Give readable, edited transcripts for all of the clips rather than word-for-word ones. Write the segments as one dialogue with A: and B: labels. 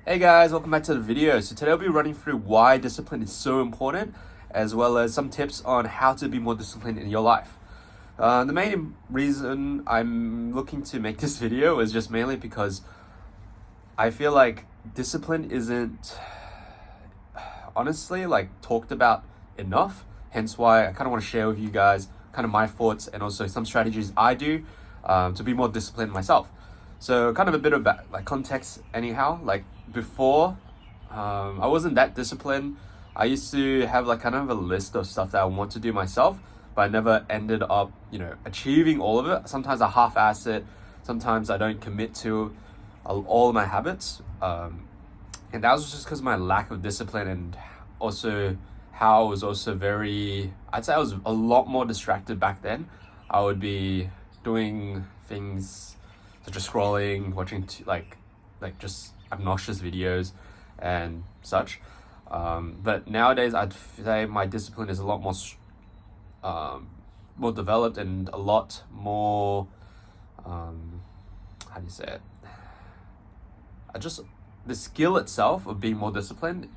A: Hey guys, welcome back to the video. So today I'll be running through why discipline is so important, as well as some tips on how to be more disciplined in your life. The main reason I'm looking to make this video is just mainly because I feel like discipline isn't honestly talked about enough. Hence why I kind of want to share with you guys kind of my thoughts and also some strategies I do to be more disciplined myself. So kind of a bit of context anyhow. Before, I wasn't that disciplined. I used to have kind of a list of stuff that I want to do myself, but I never ended up, achieving all of it. Sometimes I half-ass it. Sometimes I don't commit to all of my habits. And that was just because of my lack of discipline, and also how I was also I'd say I was a lot more distracted back then. I would be doing things such as scrolling, watching just obnoxious videos and such. But nowadays I'd say my discipline is a lot more developed and a lot more, how do you say it? The skill itself of being more disciplined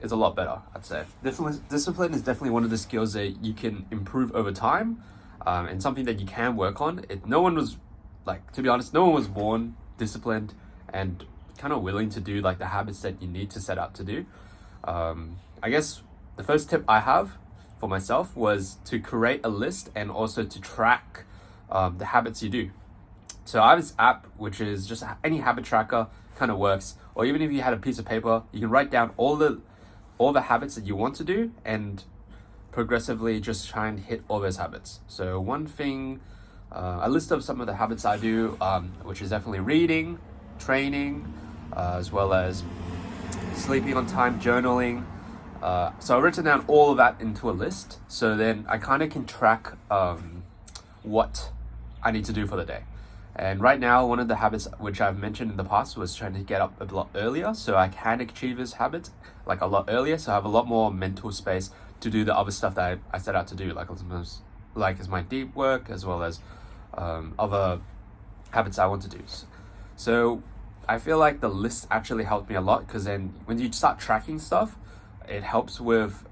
A: is a lot better, I'd say. Discipline is definitely one of the skills that you can improve over time, and something that you can work on. To be honest, no one was born disciplined and kind of willing to do the habits that you need to set out to do. I guess the first tip I have for myself was to create a list and also to track the habits you do. So I have this app which is just any habit tracker, kind of works. Or even if you had a piece of paper, you can write down all the habits that you want to do and progressively just try and hit all those habits. So one thing, a list of some of the habits I do, which is definitely reading, training, as well as sleeping on time, journaling. So I've written down all of that into a list, so then I kind of can track what I need to do for the day. And right now, one of the habits which I've mentioned in the past was trying to get up a lot earlier, so I can achieve this habit a lot earlier, so I have a lot more mental space to do the other stuff that I set out to do, is my deep work, as well as other habits I want to do. So I feel like the list actually helped me a lot, because then when you start tracking stuff, it helps with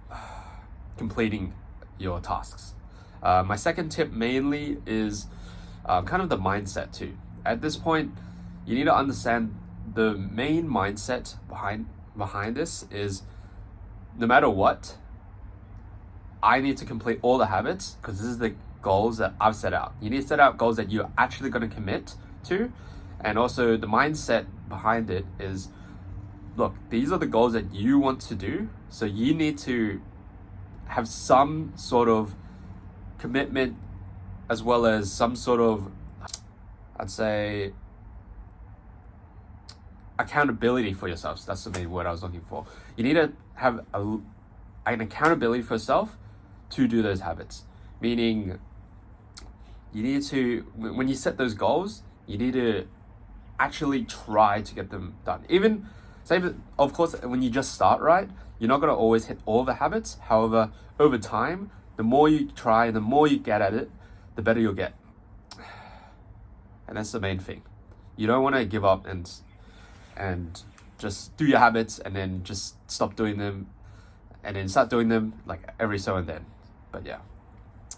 A: completing your tasks. My second tip mainly is kind of the mindset too. At this point, you need to understand the main mindset behind this is, no matter what, I need to complete all the habits, because this is the goals that I've set out. You need to set out goals that you're actually going to commit to. And also the mindset behind it is, look, these are the goals that you want to do. So you need to have some sort of commitment, as well as some sort of, I'd say, accountability for yourself. That's the main word I was looking for. You need to have an accountability for yourself to do those habits. Meaning, you need to, when you set those goals, you need to actually try to get them done. Of course, when you just start, right, you're not going to always hit all the habits. However, over time, the more you try and the more you get at it, the better you'll get. And that's the main thing. You don't want to give up and just do your habits and then just stop doing them, and then start doing them every so and then. But yeah.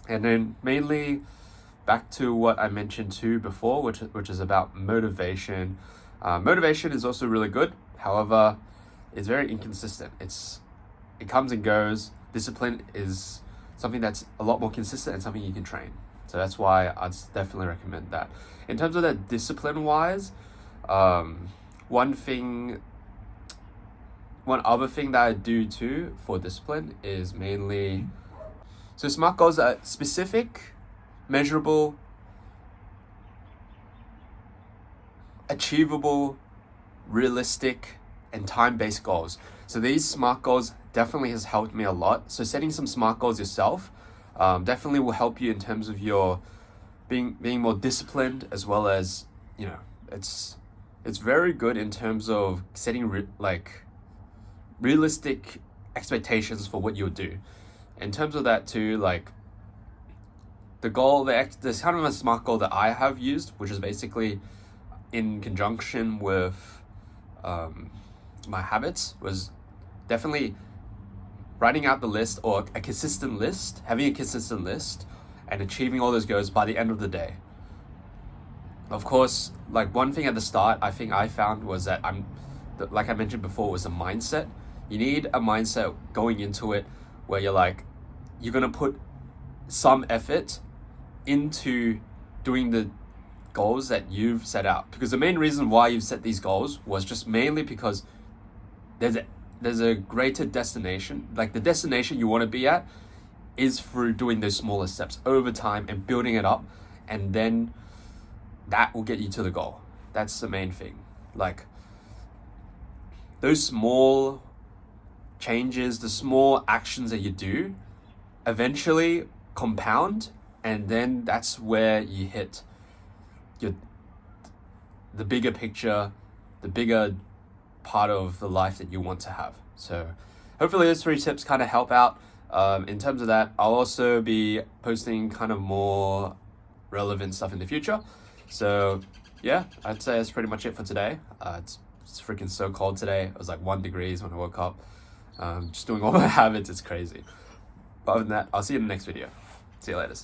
A: And then mainly back to what I mentioned too before, which is about motivation. Motivation is also really good. However, it's very inconsistent. It comes and goes. Discipline is something that's a lot more consistent and something you can train. So that's why I'd definitely recommend that. In terms of that discipline wise, one other thing that I do too for discipline is mainly, so SMART goals are specific, measurable, achievable, realistic, and time-based goals. So these SMART goals definitely has helped me a lot. So setting some SMART goals yourself definitely will help you in terms of your being more disciplined, as well as, it's very good in terms of setting realistic expectations for what you'll do. In terms of that too, there's kind of a SMART goal that I have used, which is basically in conjunction with my habits was definitely writing out the list, or a consistent list, having a consistent list and achieving all those goals by the end of the day. Of course, like one thing at the start I think I found was that like I mentioned before, was a mindset. You need a mindset going into it where you're gonna put some effort into doing the goals that you've set out. Because the main reason why you've set these goals was just mainly because there's a greater destination. Like the destination you want to be at is through doing those smaller steps over time and building it up, and then that will get you to the goal. That's the main thing. Like those small changes, the small actions that you do eventually compound, and then that's where you hit the bigger picture, the bigger part of the life that you want to have. So hopefully those 3 tips kind of help out. In terms of that, I'll also be posting kind of more relevant stuff in the future. So yeah, I'd say that's pretty much it for today. It's freaking so cold today. It was like 1 degree when I woke up. Just doing all my habits, it's crazy. But other than that, I'll see you in the next video. See you later.